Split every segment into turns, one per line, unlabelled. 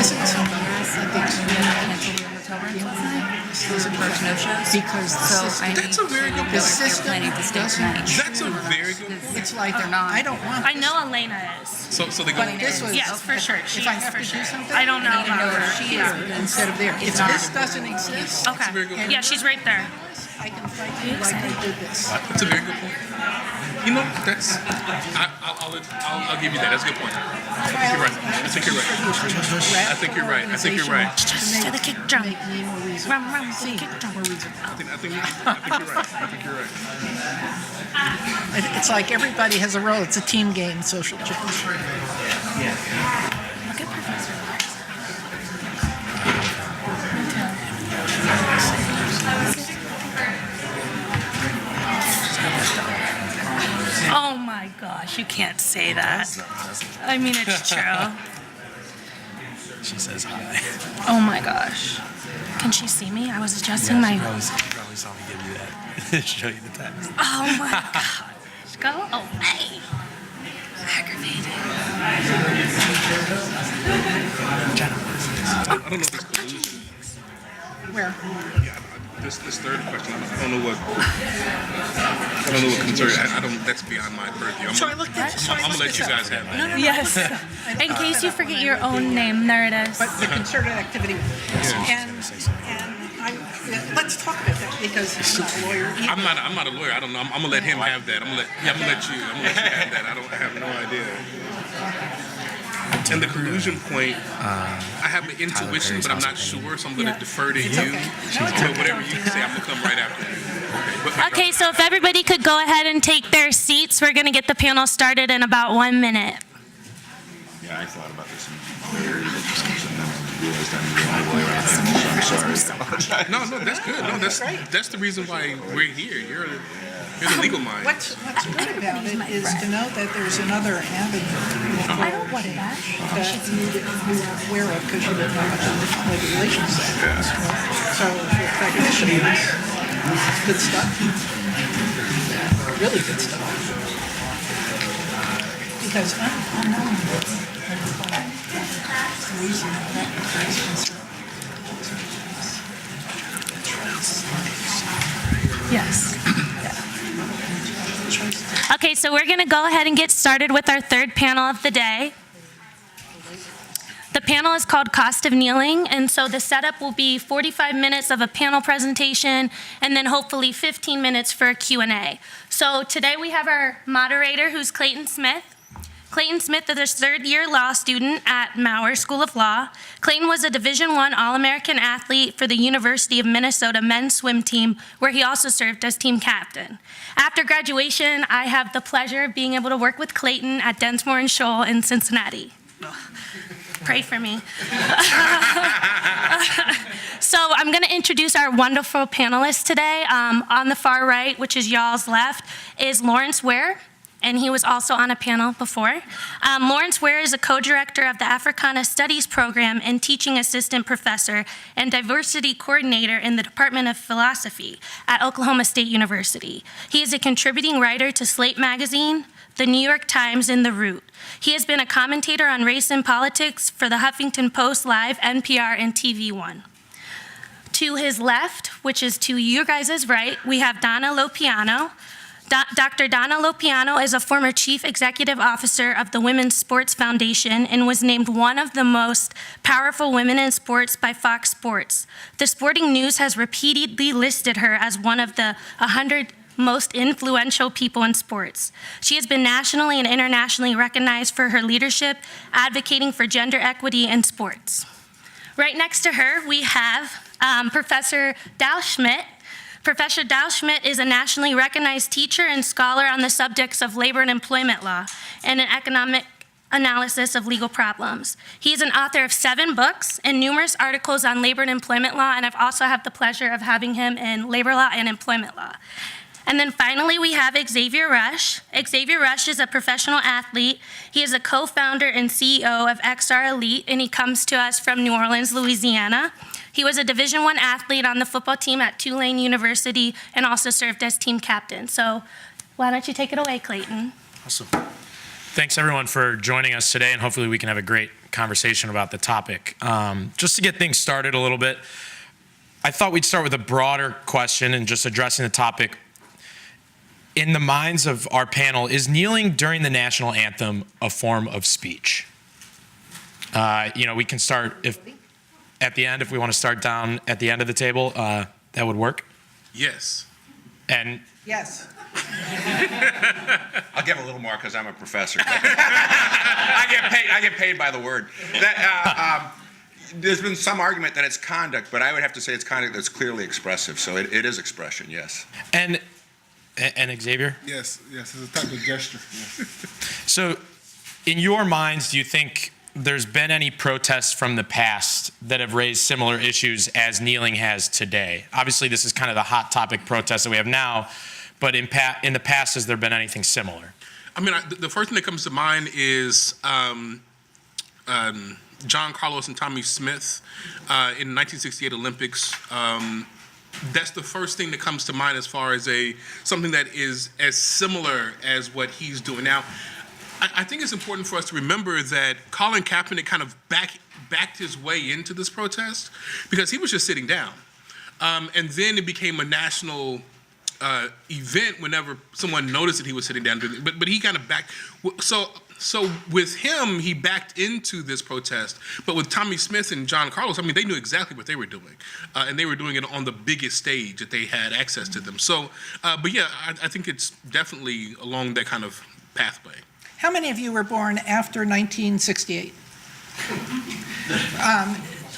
Isn't somebody at the extreme because
That's a very good
the
point.
system doesn't.
That's a very good point.
It's like I don't want.
I know Elena is.
So they go.
But this was,
Yes, for sure.
If I have to do something,
I don't know
I need to
about
know
her.
she is instead of there. If this doesn't exist,
Okay.
very good point.
Yeah, she's right there.
I can fight you like I did this.
That's a very good point. You know, that's. I'll give you that. That's a good point. I think you're right. I think you're right. I think you're right.
Just to the kick drum.
Make me more reasonable.
Rum, to the kick drum.
I think you're right. I think you're right.
It's like everybody has a role. It's a team game, social change.
Look at Professor. Oh my gosh, you can't say that. I mean, it's true.
She says hi.
Oh my gosh. Can she see me? I was adjusting my.
Probably saw me give you that. Show you the text.
Oh my gosh. Go away. Aggravated.
I don't know if it's collusion.
Where?
Yeah, this third question. I don't know what concern. I don't. That's beyond my purview.
So I looked at.
I'm gonna let you guys have that.
Yes. In case you forget your own name, there it is.
But the concerted activity. And let's talk about that because he's not a lawyer either.
I'm not a lawyer. I don't know. I'm gonna let him have that. I'm gonna let you have that. I have no idea. And the collusion point, I have an intuition, but I'm not sure, so I'm gonna defer to you. So whatever you say, I'm gonna come right after you.
Okay, so if everybody could go ahead and take their seats, we're going to get the panel started in about 1 minute.
Yeah, I thought about this very interesting. I'm sorry.
No, that's good. No, that's the reason why we're here. You're the legal mind.
What's good about it is to know that there's another avenue.
I don't want that.
That you weren't aware of because you didn't know much of the labor relations act. So for practitioners, it's good stuff. Really good stuff. Because unknown the reason that
Yes. Okay, so we're going to go ahead and get started with our third panel of the day. The panel is called Cost of Kneeling, and so the setup will be 45 minutes of a panel presentation and then hopefully 15 minutes for a Q&A. So today we have our moderator, who's Clayton Smith. Clayton Smith is a third-year law student at Maurer School of Law. Clayton was a Division I All-American athlete for the University of Minnesota men's swim team, where he also served as team captain. After graduation, I have the pleasure of being able to work with Clayton at Densmore and Scholl in Cincinnati. Pray for me. So I'm going to introduce our wonderful panelists today. On the far right, which is y'all's left, is Lawrence Ware, and he was also on a panel before. Lawrence Ware is a co-director of the Africana Studies Program and teaching assistant professor and diversity coordinator in the Department of Philosophy at Oklahoma State University. He is a contributing writer to Slate Magazine, The New York Times, and The Root. He has been a commentator on race and politics for the Huffington Post Live, NPR, and TV One. To his left, which is to you guys' right, we have Donna Lopiano. Dr. Donna Lopiano is a former chief executive officer of the Women's Sports Foundation and was named one of the most powerful women in sports by Fox Sports. The Sporting News has repeatedly listed her as one of the 100 most influential people in sports. She has been nationally and internationally recognized for her leadership, advocating for gender equity in sports. Right next to her, we have Professor Dow Schmidt. Professor Dow Schmidt is a nationally recognized teacher and scholar on the subjects of labor and employment law and an economic analysis of legal problems. He is an author of 7 books and numerous articles on labor and employment law, and I've also had the pleasure of having him in labor law and employment law. And then finally, we have Xavier Rush. Xavier Rush is a professional athlete. He is a co-founder and CEO of XR Elite, and he comes to us from New Orleans, Louisiana. He was a Division I athlete on the football team at Tulane University and also served as team captain. So why don't you take it away, Clayton?
Awesome. Thanks, everyone, for joining us today, and hopefully we can have a great
conversation about the topic. Just to get things started a little bit, I thought we'd start with a broader question and just addressing the topic. In the minds of our panel, is kneeling during the national anthem a form of speech? We can start at the end, if we want to start down at the end of the table, that would work.
Yes.
And
Yes.
I'll give a little more because I'm a professor. I get paid by the word. There's been some argument that it's conduct, but I would have to say it's conduct that's clearly expressive. So it is expression, yes.
And Xavier?
Yes, it's a type of gesture. Yes.
So, in your minds, do you think there's been any protests from the past that have raised similar issues as kneeling has today? Obviously, this is kind of the hot topic protest that we have now, but in the past, has there been anything similar?
I mean, the first thing that comes to mind is John Carlos and Tommy Smith in 1968 Olympics. That's the first thing that comes to mind as far as something that is as similar as what he's doing now. I think it's important for us to remember that Colin Kaepernick kind of backed his way into this protest because he was just sitting down. And then it became a national event whenever someone noticed that he was sitting down. But he kind of backed. So with him, he backed into this protest. But with Tommy Smith and John Carlos, I mean, they knew exactly what they were doing. And they were doing it on the biggest stage that they had access to them. So, but yeah, I think it's definitely along that kind of pathway.
How many of you were born after 1968?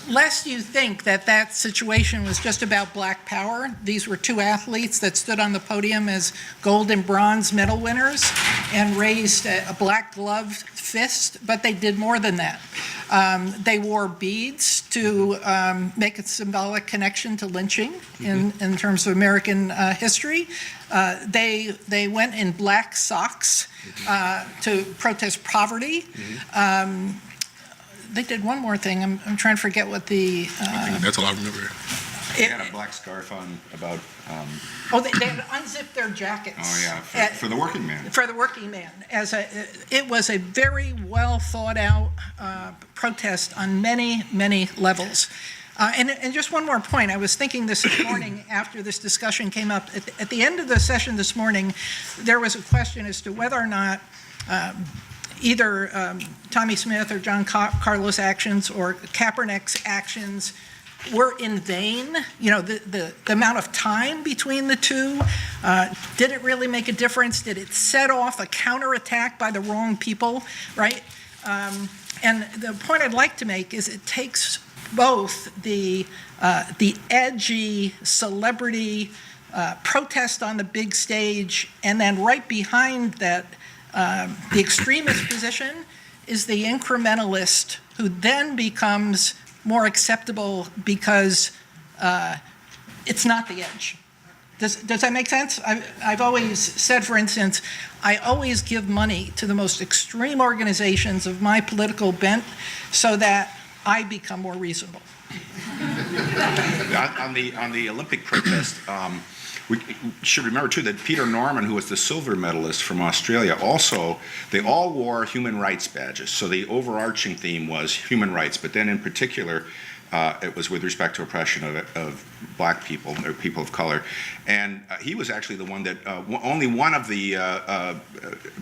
Lest you think that situation was just about black power, these were two athletes that stood on the podium as gold and bronze medal winners and raised a black gloved fist, but they did more than that. They wore beads to make a symbolic connection to lynching in terms of American history. They went in black socks to protest poverty. They did one more thing. I'm trying to forget what the.
That's all I remember.
They had a black scarf on about.
They had unzipped their jackets.
Oh yeah, for the working man.
For the working man, it was a very well thought out protest on many levels. And just one more point. I was thinking this morning after this discussion came up. At the end of the session this morning, there was a question as to whether or not either Tommy Smith or John Carlos' actions or Kaepernick's actions were in vain. You know, the amount of time between the two, did it really make a difference? Did it set off a counterattack by the wrong people, right? And the point I'd like to make is it takes both the edgy celebrity protest on the big stage, and then right behind that, the extremist position is the incrementalist who then becomes more acceptable because it's not the edge. Does that make sense? I've always said, for instance, I always give money to the most extreme organizations of my political bent so that I become more reasonable.
On the Olympic protest, we should remember, too, that Peter Norman, who was the silver medalist from Australia, also, they all wore human rights badges. So the overarching theme was human rights, but then in particular, it was with respect to oppression of black people, or people of color. And he was actually the one that, only one of the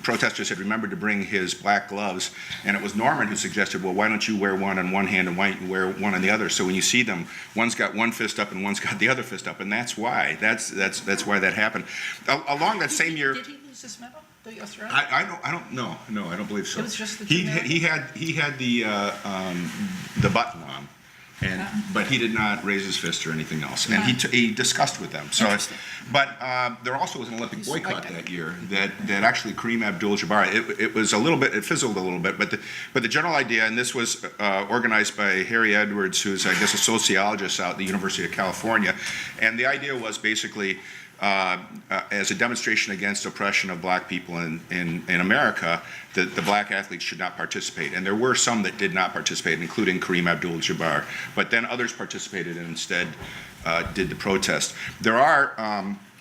protesters had remembered to bring his black gloves, and it was Norman who suggested, well, why don't you wear one on one hand and why don't you wear one on the other? So when you see them, one's got one fist up and one's got the other fist up, and that's why. That's why that happened. Along that same year.
Did he lose his medal? The Australian?
I don't know. No, I don't believe so.
It was just the
he had the button on. But he did not raise his fist or anything else, and he discussed with them. So, but there also was an Olympic boycott that year that actually Kareem Abdul-Jabbar. It was a little bit, it fizzled a little bit, but the general idea, and this was organized by Harry Edwards, who's I guess a sociologist out at the University of California, and the idea was basically. As a demonstration against oppression of black people in America, that the black athletes should not participate. And there were some that did not participate, including Kareem Abdul-Jabbar. But then others participated and instead did the protest. There are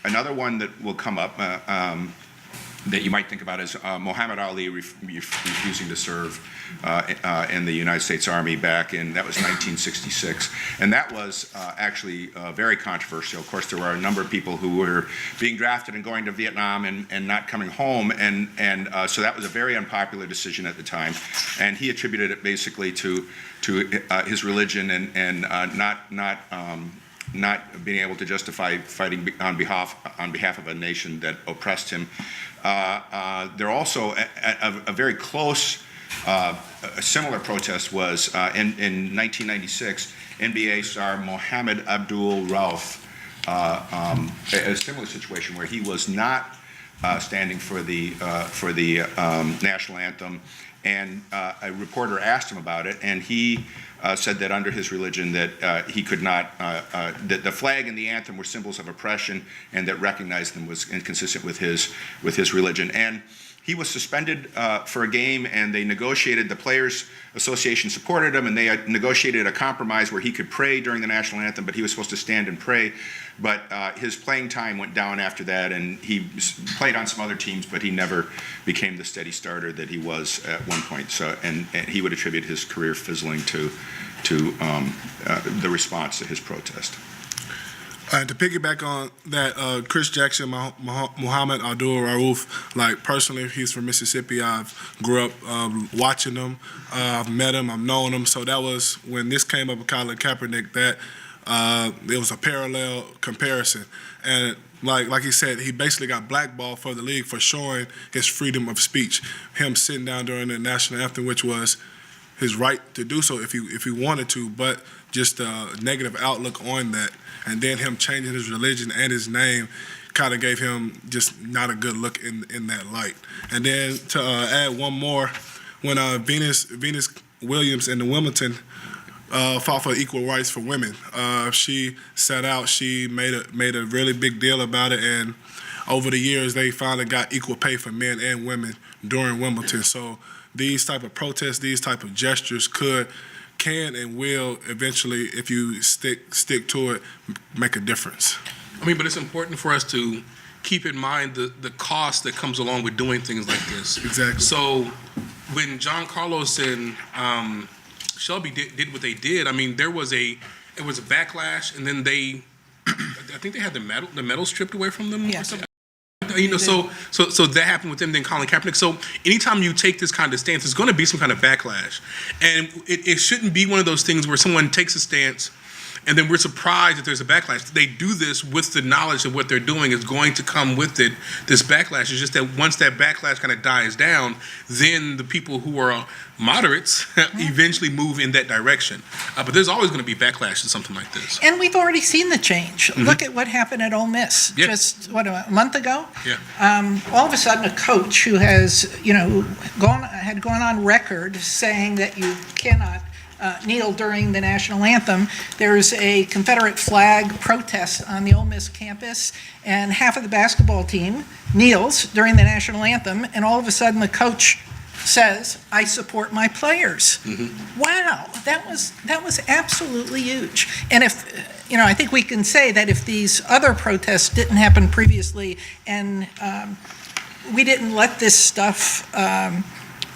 another one that will come up. that you might think about as Muhammad Ali refusing to serve in the United States Army that was 1966. And that was actually very controversial. Of course, there were a number of people who were being drafted and going to Vietnam and not coming home. And so that was a very unpopular decision at the time. And he attributed it basically to his religion and not being able to justify fighting on behalf of a nation that oppressed him. There also a very close, a similar protest was in 1996. NBA star Mohammed Abdul Rauf, a similar situation where he was not standing for the national anthem, and a reporter asked him about it, and he said that under his religion that he could not, that the flag and the anthem were symbols of oppression, and that recognizing them was inconsistent with his religion. And he was suspended for a game, and they negotiated, the Players Association supported him, and they negotiated a compromise where he could pray during the national anthem, but he was supposed to stand and pray. But his playing time went down after that, and he played on some other teams, but he never became the steady starter that he was at one point. So, and he would attribute his career fizzling to the response to his protest.
And to piggyback on that, Chris Jackson, Muhammad Abdul Rauf, like personally, he's from Mississippi. I've grew up watching him. I've met him. I've known him. So that was when this came up with Colin Kaepernick. That it was a parallel comparison, and like he said, he basically got blackballed for the league for showing his freedom of speech. Him sitting down during the national anthem, which was his right to do so if he wanted to, but just a negative outlook on that. And then him changing his religion and his name kind of gave him just not a good look in that light. And then to add one more, when Venus Williams in the Wimbledon fought for equal rights for women, she set out, she made a really big deal about it, and over the years they finally got equal pay for men and women during Wimbledon. So these type of protests, these type of gestures can and will eventually, if you stick to it, make a difference.
I mean, but it's important for us to keep in mind the cost that comes along with doing things like this.
Exactly.
So when John Carlos and Shelby did what they did, I mean, it was a backlash, and then I think they had the medal stripped away from them or something. You know, so that happened with them, then Colin Kaepernick. So anytime you take this kind of stance, there's going to be some kind of backlash. And it shouldn't be one of those things where someone takes a stance and then we're surprised that there's a backlash. They do this with the knowledge that what they're doing is going to come with it, this backlash. It's just that once that backlash kind of dies down, then the people who are moderates eventually move in that direction. But there's always going to be backlash to something like this.
And we've already seen the change. Look at what happened at Ole Miss just, a month ago?
Yeah.
All of a sudden, a coach who has, had gone on record saying that you cannot kneel during the national anthem. There's a Confederate flag protest on the Ole Miss campus, and half of the basketball team kneels during the national anthem, and all of a sudden the coach says, "I support my players." Wow, that was absolutely huge. And if I think we can say that if these other protests didn't happen previously, and we didn't let this stuff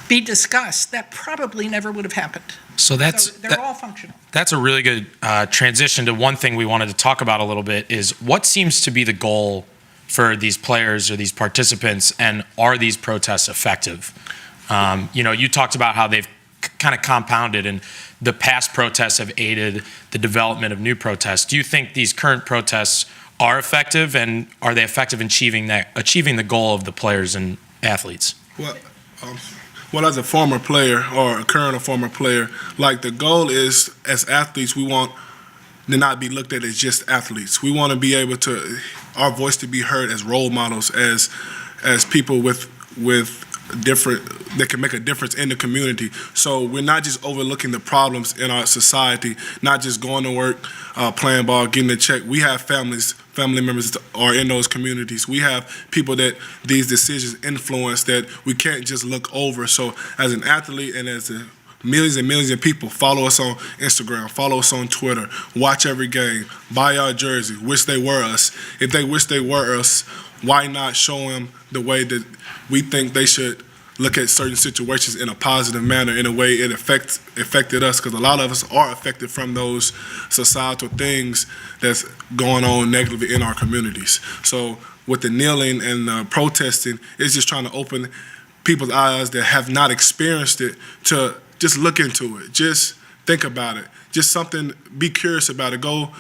be discussed, that probably never would have happened.
So
they're all functional.
That's a really good transition to one thing we wanted to talk about a little bit is what seems to be the goal for these players or these participants, and are these protests effective? You talked about how they've kind of compounded and the past protests have aided the development of new protests. Do you think these current protests are effective, and are they effective in achieving the goal of the players and athletes?
Well, as a former player or a current or former player, like the goal is, as athletes, we want to not be looked at as just athletes. We want to be able to, our voice to be heard as role models, as people with different, that can make a difference in the community. So we're not just overlooking the problems in our society, not just going to work, playing ball, getting a check. We have family members that are in those communities. We have people that these decisions influence that we can't just look over. So as an athlete and as millions and millions of people, follow us on Instagram, follow us on Twitter, watch every game, buy our jersey, wish they were us. If they wish they were us, why not show them the way that we think they should look at certain situations in a positive manner, in a way it affected us, because a lot of us are affected from those societal things that's going on negatively in our communities. So with the kneeling and the protesting, it's just trying to open people's eyes that have not experienced it to just look into it, just think about it, just something, be curious about it, go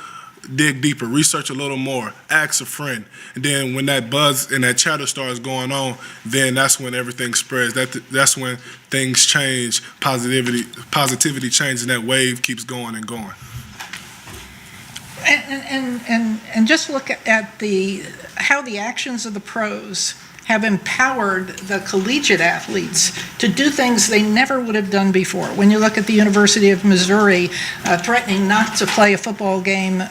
dig deeper, research a little more, ask a friend. And then when that buzz and that chatter starts going on, then that's when everything spreads. That's when things change, positivity changes, and that wave keeps going and going.
And just look at how the actions of the pros have empowered the collegiate athletes to do things they never would have done before. When you look at the University of Missouri threatening not to play a football game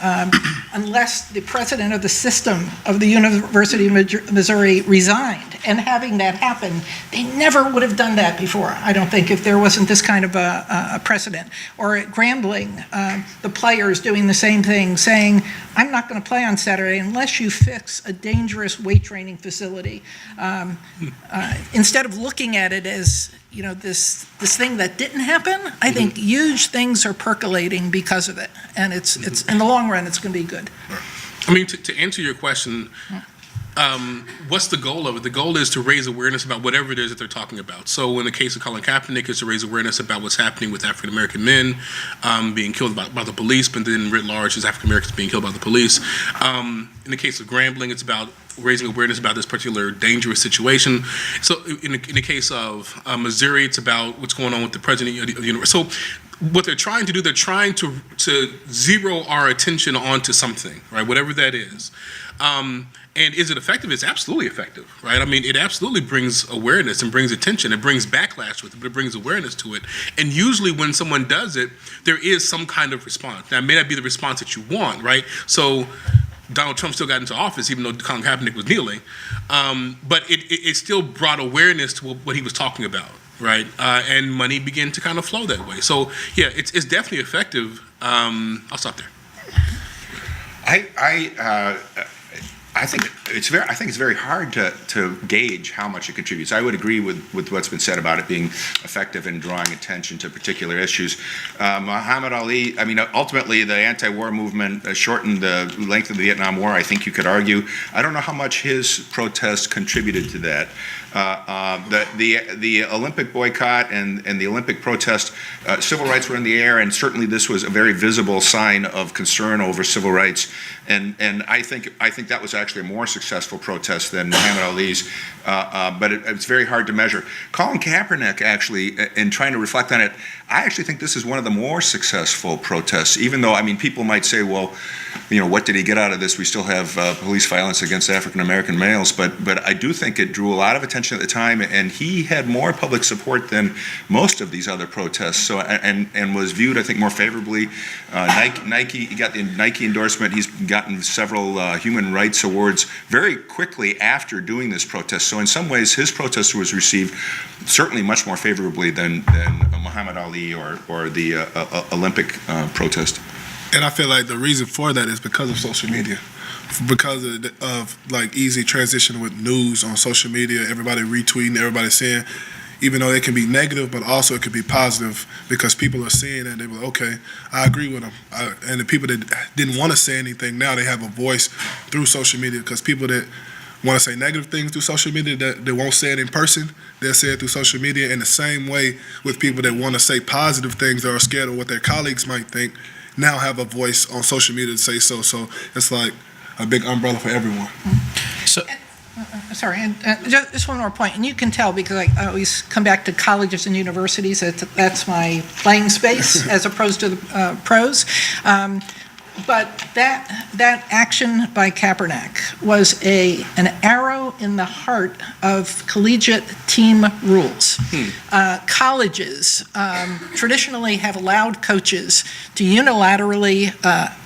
unless the president of the system of the University of Missouri resigned, and having that happen, they never would have done that before, I don't think, if there wasn't this kind of a precedent. Or at Grambling, the players doing the same thing, saying, I'm not going to play on Saturday unless you fix a dangerous weight training facility. Instead of looking at it as, this thing that didn't happen, I think huge things are percolating because of it, and it's in the long run, it's going to be good.
I mean, to answer your question, what's the goal of it? The goal is to raise awareness about whatever it is that they're talking about. So in the case of Colin Kaepernick, it's to raise awareness about what's happening with African-American men being killed by the police, but then writ large is African-Americans being killed by the police. In the case of Grambling, it's about raising awareness about this particular dangerous situation. So in the case of Missouri, it's about what's going on with the president of the university. So what they're trying to do, they're trying to zero our attention onto something, right? Whatever that is. And is it effective? It's absolutely effective, right? I mean, it absolutely brings awareness and brings attention. It brings backlash with it, but it brings awareness to it. And usually when someone does it, there is some kind of response. Now, it may not be the response that you want, right? So Donald Trump still got into office, even though Colin Kaepernick was kneeling. But it still brought awareness to what he was talking about, right? And money began to kind of flow that way. So, yeah, it's definitely effective. I'll stop there.
I think it's very hard to gauge how much it contributes. I would agree with what's been said about it being effective in drawing attention to particular issues. Muhammad Ali, I mean, ultimately the anti-war movement shortened the length of the Vietnam War, I think you could argue. I don't know how much his protest contributed to that. The Olympic boycott and the Olympic protest, civil rights were in the air, and certainly this was a very visible sign of concern over civil rights. And I think that was actually a more successful protest than Muhammad Ali's, but it's very hard to measure. Colin Kaepernick, actually, in trying to reflect on it, I actually think this is one of the more successful protests, even though, I mean, people might say, well, what did he get out of this? We still have police violence against African-American males, but I do think it drew a lot of attention at the time, and he had more public support than most of these other protests, so and was viewed, I think, more favorably. Nike, he got the Nike endorsement. He's gotten several human rights awards very quickly after doing this protest, so in some ways his protest was received certainly much more favorably than Muhammad Ali or the Olympic protest.
And I feel like the reason for that is because of social media, because of like easy transition with news on social media, everybody retweeting, everybody saying, even though it can be negative, but also it could be positive because people are seeing it and they're like, okay, I agree with them. And the people that didn't want to say anything, now they have a voice through social media, because people that want to say negative things through social media, that they won't say it in person, they'll say it through social media. In the same way with people that want to say positive things that are scared of what their colleagues might think, now have a voice on social media to say so. So it's like a big umbrella for everyone.
So,
Sorry, and just one more point, and you can tell because I always come back to colleges and universities. That's my playing space as opposed to the pros. But that action by Kaepernick was an arrow in the heart of collegiate team rules. Colleges traditionally have allowed coaches to unilaterally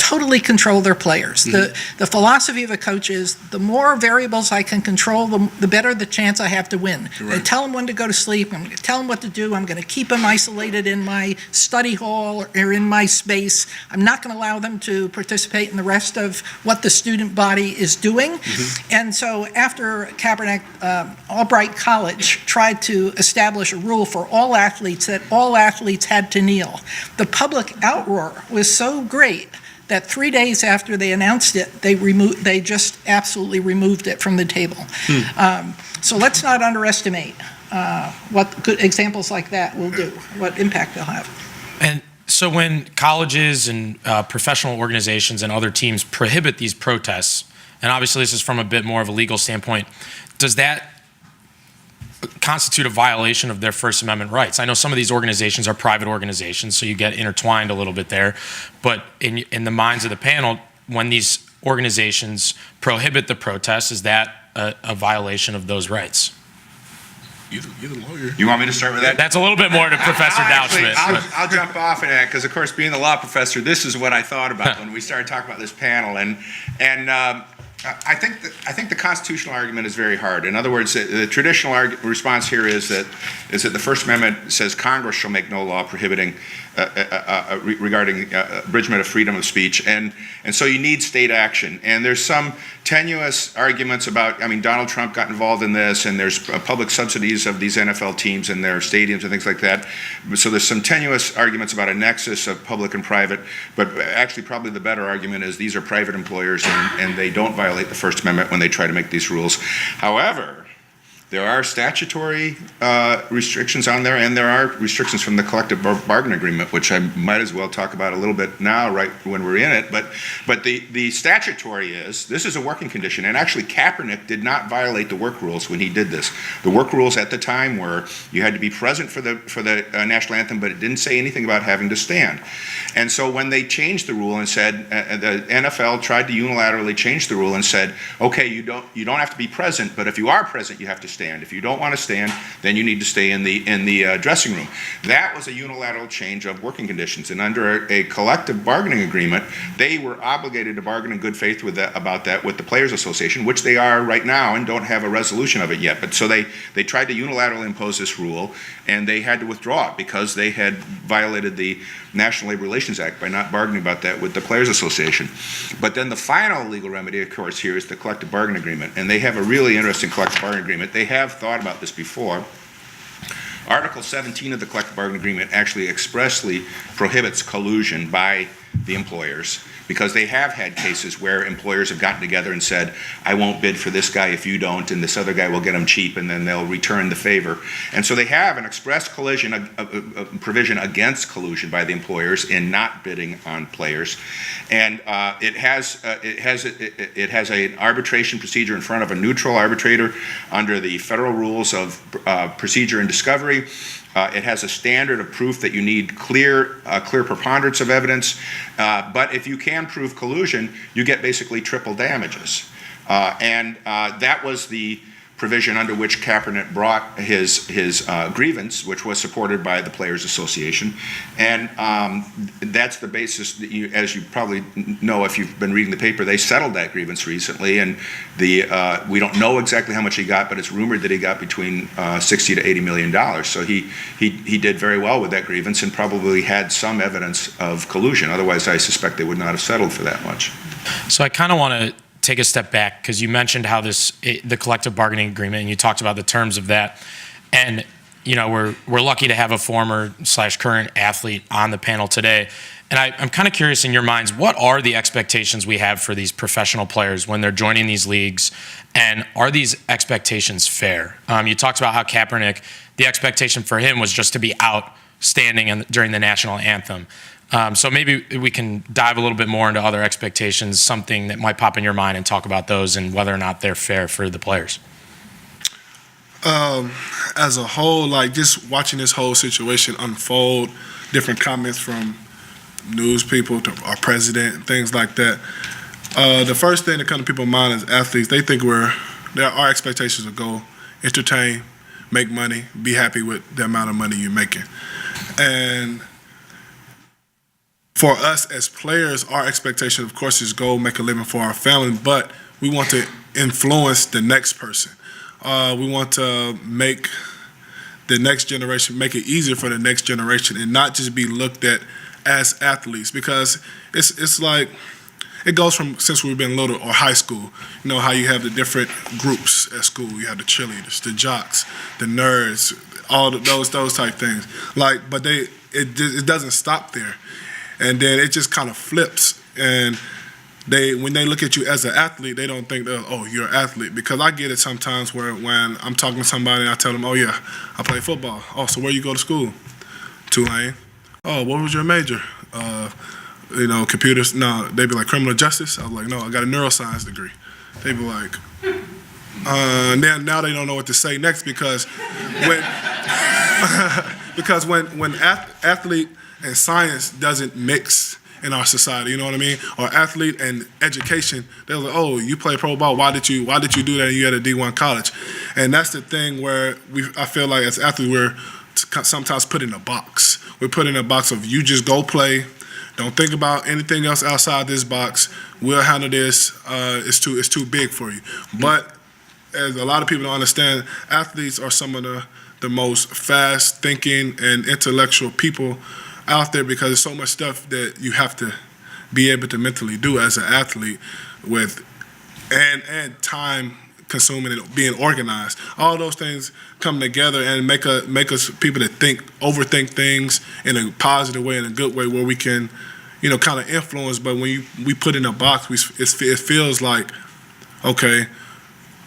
totally control their players. The philosophy of a coach is the more variables I can control, the better the chance I have to win. I'm going to tell them when to go to sleep. I'm going to tell them what to do. I'm going to keep them isolated in my study hall or in my space. I'm not going to allow them to participate in the rest of what the student body is doing. And so after Kaepernick, Albright College tried to establish a rule for all athletes that all athletes had to kneel. The public outroar was so great that 3 days after they announced it, they just absolutely removed it from the table. So let's not underestimate what good examples like that will do, what impact they'll have.
And so when colleges and professional organizations and other teams prohibit these protests, and obviously this is from a bit more of a legal standpoint, does that constitute a violation of their First Amendment rights? I know some of these organizations are private organizations, so you get intertwined a little bit there. But in the minds of the panel, when these organizations prohibit the protests, is that a violation of those rights?
You're the lawyer.
You want me to start with that?
That's a little bit more to Professor Dowschmidt.
I'll jump off in that because, of course, being the law professor, this is what I thought about when we started talking about this panel. And I think the constitutional argument is very hard. In other words, the traditional response here is that the First Amendment says Congress shall make no law prohibiting regarding abridgment of freedom of speech, and so you need state action. And there's some tenuous arguments about, I mean, Donald Trump got involved in this, and there's public subsidies of these NFL teams and their stadiums and things like that. So there's some tenuous arguments about a nexus of public and private, but actually probably the better argument is these are private employers and they don't violate the First Amendment when they try to make these rules. However, there are statutory restrictions on there, and there are restrictions from the collective bargaining agreement, which I might as well talk about a little bit now, right when we're in it. But the statutory this is a working condition, and actually Kaepernick did not violate the work rules when he did this. The work rules at the time were you had to be present for the national anthem, but it didn't say anything about having to stand. And so when they changed the rule and said the NFL tried to unilaterally change the rule and said, okay, you don't have to be present, but if you are present, you have to stand. If you don't want to stand, then you need to stay in the dressing room. That was a unilateral change of working conditions, and under a collective bargaining agreement, they were obligated to bargain in good faith about that with the Players Association, which they are right now and don't have a resolution of it yet. But so they tried to unilaterally impose this rule, and they had to withdraw it because they had violated the National Labor Relations Act by not bargaining about that with the Players Association. But then the final legal remedy, of course, here is the collective bargaining agreement, and they have a really interesting collective bargaining agreement. They have thought about this before. Article 17 of the collective bargaining agreement actually expressly prohibits collusion by the employers, because they have had cases where employers have gotten together and said, I won't bid for this guy if you don't, and this other guy will get him cheap, and then they'll return the favor. And so they have an express a provision against collusion by the employers in not bidding on players. And it has an arbitration procedure in front of a neutral arbitrator under the federal rules of procedure and discovery. It has a standard of proof that you need clear preponderance of evidence, but if you can prove collusion, you get basically triple damages. And that was the provision under which Kaepernick brought his grievance, which was supported by the Players Association. And that's the basis that as you probably know if you've been reading the paper, they settled that grievance recently, and we don't know exactly how much he got, but it's rumored that he got between $60 to $80 million. So he did very well with that grievance and probably had some evidence of collusion. Otherwise, I suspect they would not have settled for that much.
So I kind of want to take a step back, because you mentioned how the collective bargaining agreement, and you talked about the terms of that, and we're lucky to have a former / current athlete on the panel today. And I'm kind of curious, in your minds, what are the expectations we have for these professional players when they're joining these leagues, and are these expectations fair? You talked about how Kaepernick, the expectation for him was just to be out standing during the national anthem. So maybe we can dive a little bit more into other expectations, something that might pop in your mind, and talk about those and whether or not they're fair for the players.
As a whole, like just watching this whole situation unfold, different comments from news people to our president and things like that. The first thing that comes to people's mind as athletes, they think our expectations to go entertain, make money, be happy with the amount of money you're making. And for us as players, our expectation, of course, is go make a living for our family, but we want to influence the next person. We want to make the next generation, make it easier for the next generation and not just be looked at as athletes, because it's like, it goes from since we've been little or high school, you know, how you have the different groups at school. You have the cheerleaders, the jocks, the nerds, all those type things. Like, but it doesn't stop there. And then it just kind of flips. And when they look at you as an athlete, they don't think that, oh, you're an athlete. Because I get it sometimes where when I'm talking to somebody and I tell them, oh, yeah, I play football. Oh, so where you go to school? Tulane. Oh, what was your major? Computers. No, they'd be like, criminal justice. I was like, no, I got a neuroscience degree. They'd be like, now they don't know what to say next, because when athlete and science doesn't mix in our society, you know what I mean? Or athlete and education, they're like, oh, you play pro ball, why did you do that and you at a D1 college? And that's the thing where I feel like as athletes we're sometimes put in a box. We're put in a box of, you just go play, don't think about anything else outside this box, we'll handle this, it's too big for you. But as a lot of people don't understand, athletes are some of the most fast thinking and intellectual people out there, because there's so much stuff that you have to be able to mentally do as an athlete with and time consuming and being organized. All those things come together and make us people that overthink things in a positive way, in a good way, where we can, kind of influence. But when we put in a box, it feels like, okay,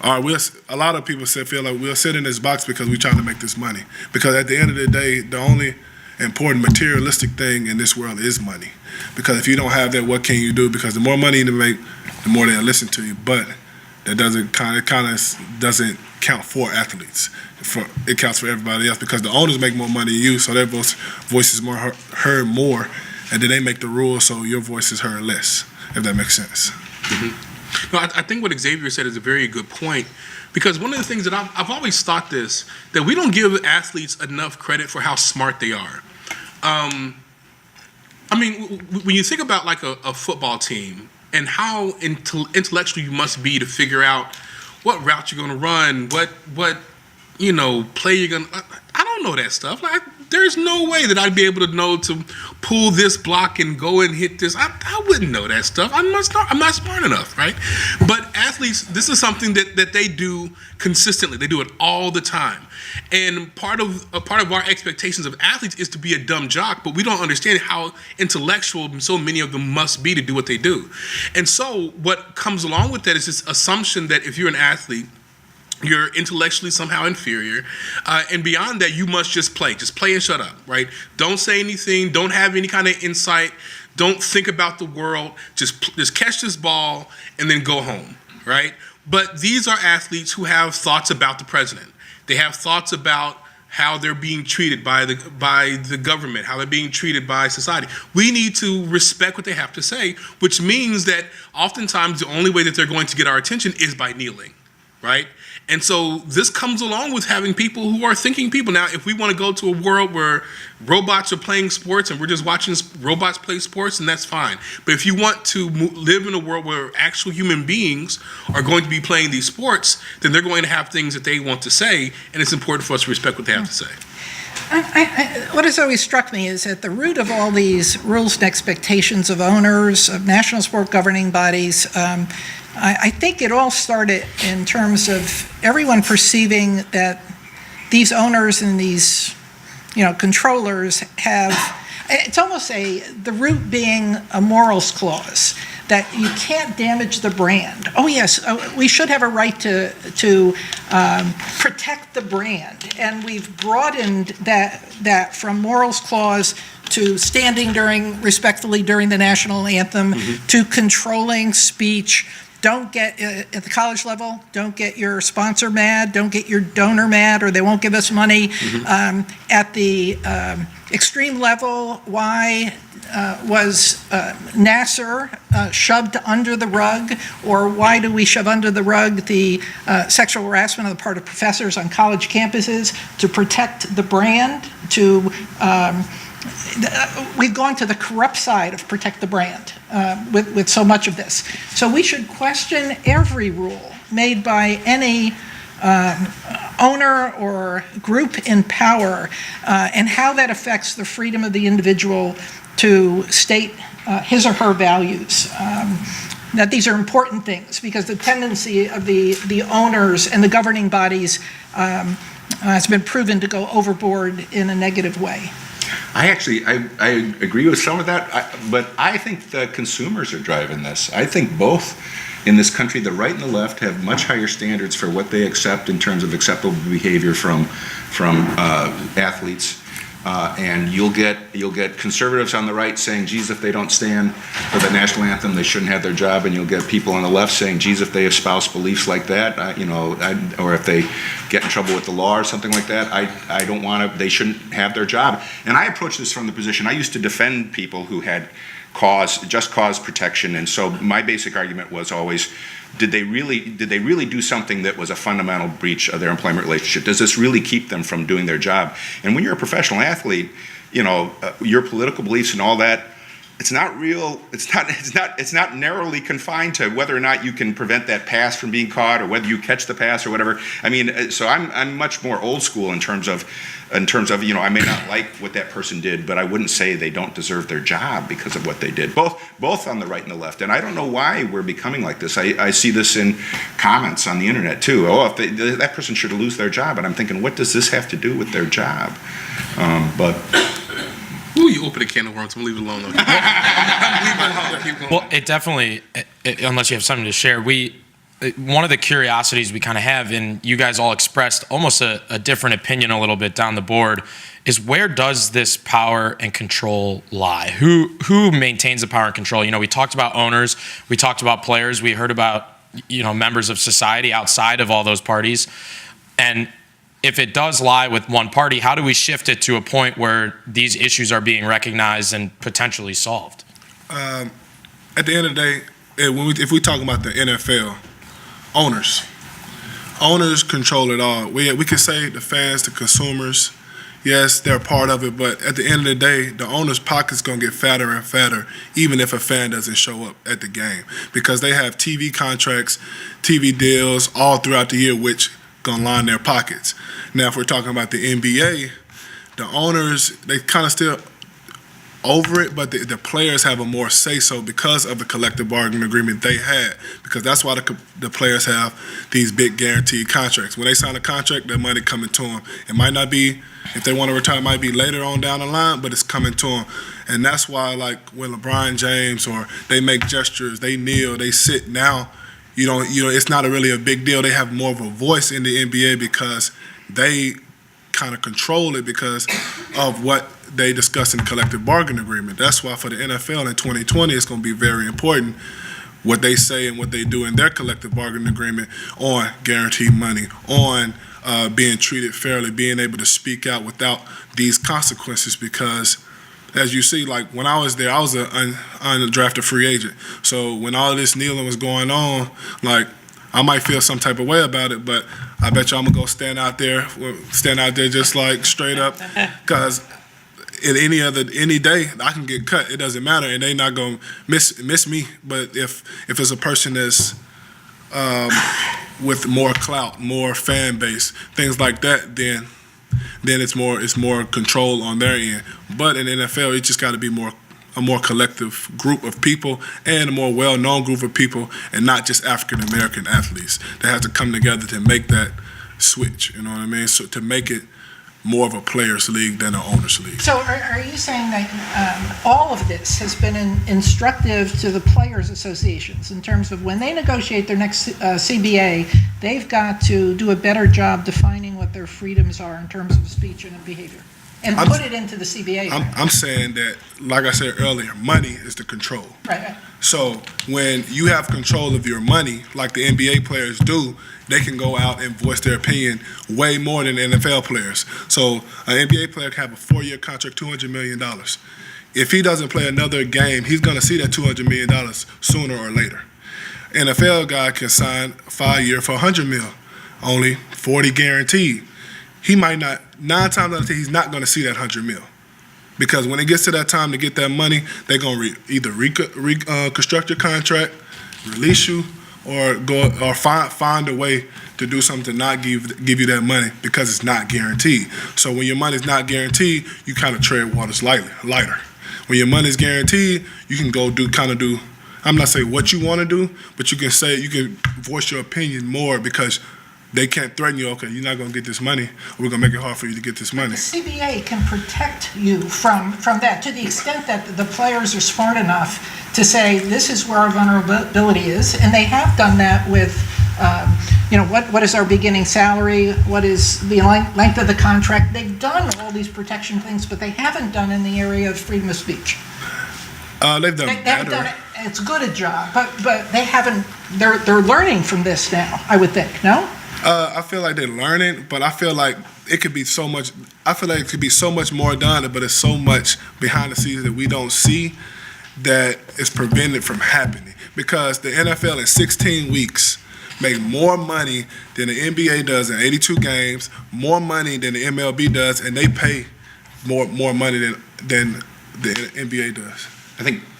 all right, a lot of people feel like we'll sit in this box because we're trying to make this money. Because at the end of the day, the only important materialistic thing in this world is money. Because if you don't have that, what can you do? Because the more money you make, the more they'll listen to you. But that doesn't doesn't count for athletes. It counts for everybody else, because the owners make more money than you, so their voice is more heard more, and then they make the rules, so your voice is heard less. If that makes sense.
Mm-hmm. No, I think what Xavier said is a very good point, because one of the things that I've always thought that we don't give athletes enough credit for how smart they are. When you think about like a football team and how intellectual you must be to figure out what route you're going to run, what play you're going to. I don't know that stuff. Like, there's no way that I'd be able to know to pull this block and go and hit this. I wouldn't know that stuff. I'm not smart enough, right? But athletes, this is something that they do consistently. They do it all the time. And part of our expectations of athletes is to be a dumb jock, but we don't understand how intellectual so many of them must be to do what they do. And so what comes along with that is this assumption that if you're an athlete, you're intellectually somehow inferior, and beyond that, you must just play and shut up, right? Don't say anything, don't have any kind of insight, don't think about the world, just catch this ball and then go home, right? But these are athletes who have thoughts about the president. They have thoughts about how they're being treated by the government, how they're being treated by society. We need to respect what they have to say, which means that oftentimes the only way that they're going to get our attention is by kneeling, right? And so this comes along with having people who are thinking people. Now, if we want to go to a world where robots are playing sports and we're just watching robots play sports, then that's fine. But if you want to live in a world where actual human beings are going to be playing these sports, then they're going to have things that they want to say, and it's important for us to respect what they have to say.
What has always struck me is at the root of all these rules and expectations of owners, of national sport governing bodies, I think it all started in terms of everyone perceiving that these owners and these, controllers have, it's almost the root being a morals clause, that you can't damage the brand. Oh yes, we should have a right to protect the brand, and we've broadened that from morals clause to standing respectfully during the national anthem, to controlling speech. Don't get, at the college level, don't get your sponsor mad, don't get your donor mad, or they won't give us money. At the extreme level, why was Nasser shoved under the rug, or why do we shove under the rug the sexual harassment on the part of professors on college campuses to protect the brand, to we've gone to the corrupt side of protect the brand with so much of this. So we should question every rule made by any owner or group in power and how that affects the freedom of the individual to state his or her values. That these are important things because the tendency of the owners and the governing bodies has been proven to go overboard in a negative way.
I agree with some of that, but I think the consumers are driving this. I think both in this country, the right and the left have much higher standards for what they accept in terms of acceptable behavior from athletes. And you'll get conservatives on the right saying, geez, if they don't stand for the national anthem, they shouldn't have their job. And you'll get people on the left saying, geez, if they espouse beliefs like that, or if they get in trouble with the law or something like that, I don't want to, they shouldn't have their job. And I approach this from the position, I used to defend people who had just cause protection. And so my basic argument was always, did they really do something that was a fundamental breach of their employment relationship? Does this really keep them from doing their job? And when you're a professional athlete, your political beliefs and all that, it's not real. It's not narrowly confined to whether or not you can prevent that pass from being caught or whether you catch the pass or whatever. I mean, so I'm much more old school in terms of I may not like what that person did, but I wouldn't say they don't deserve their job because of what they did. Both on the right and the left. And I don't know why we're becoming like this. I see this in comments on the internet too. Oh, if that person should lose their job, and I'm thinking, what does this have to do with their job?
Ooh, you open a can of worms. I'm gonna leave it alone though. Leave it alone. Keep going.
Well, it definitely, unless you have something to share, one of the curiosities we kind of have, and you guys all expressed almost a different opinion a little bit down the board, is where does this power and control lie? Who maintains the power and control? We talked about owners, we talked about players, we heard about members of society outside of all those parties, and if it does lie with one party, how do we shift it to a point where these issues are being recognized and potentially solved?
At the end of the day, if we talk about the NFL, owners control it all. We can say the fans, the consumers, yes, they're a part of it, but at the end of the day, the owner's pocket's going to get fatter and fatter, even if a fan doesn't show up at the game, because they have TV contracts, TV deals all throughout the year, which going to line their pockets. Now, if we're talking about the NBA, the owners, they kind of still over it, but the players have a more say-so because of the collective bargaining agreement they had, because that's why the players have these big guaranteed contracts. When they sign a contract, their money coming to them. It might not be, if they want to retire, it might be later on down the line, but it's coming to them. And that's why, like, when LeBron James, or they make gestures, they kneel, they sit, now, it's not really a big deal. They have more of a voice in the NBA because they kind of control it because of what they discuss in the collective bargaining agreement. That's why for the NFL in 2020, it's going to be very important what they say and what they do in their collective bargaining agreement on guaranteed money, on being treated fairly, being able to speak out without these consequences, because as you see, like when I was there, I was an undrafted free agent. So when all this kneeling was going on, like I might feel some type of way about it, but I bet you I'm gonna go stand out there just like straight up, because any day I can get cut. It doesn't matter, and they not gonna miss me. But if it's a person that's with more clout, more fan base, things like that, then it's more control on their end. But in the NFL, it just got to be a more collective group of people and a more well-known group of people, and not just African American athletes. They have to come together to make that switch. You know what I mean? So to make it more of a players' league than an owners' league.
So are you saying that all of this has been instructive to the players' associations in terms of when they negotiate their next CBA, they've got to do a better job defining what their freedoms are in terms of speech and behavior, and put it into the CBA?
I'm saying that, like I said earlier, money is the control.
Right.
So when you have control of your money, like the NBA players do, they can go out and voice their opinion way more than NFL players. So an NBA player can have a 4-year contract, $200 million. If he doesn't play another game, he's going to see that $200 million sooner or later. NFL guy can sign a 5-year for $100 million, only 40 guaranteed. He might not, 9 times out of 10, he's not going to see that $100 million. Because when it gets to that time to get that money, they're gonna either reconstruct your contract, release you, or find a way to do something to not give you that money because it's not guaranteed. So when your money's not guaranteed, you kind of tread waters lighter. When your money's guaranteed, you can go do. I'm not saying what you want to do, but you can voice your opinion more because they can't threaten you. Okay, you're not going to get this money, or we're going to make it hard for you to get this money.
The CBA can protect you from that to the extent that the players are smart enough to say, this is where our vulnerability is, and they have done that with, what is our beginning salary, what is the length of the contract. They've done all these protection things, but they haven't done in the area of freedom of speech.
They've done
They haven't
better.
done it. It's good a job, but they haven't. They're learning from this now, I would think. No.
I feel like they're learning, but I feel like it could be so much. I feel like it could be so much more done, but it's so much behind the scenes that we don't see that is prevented from happening. Because the NFL in 16 weeks make more money than the NBA does in 82 games, more money than the MLB does, and they pay more money than the NBA does.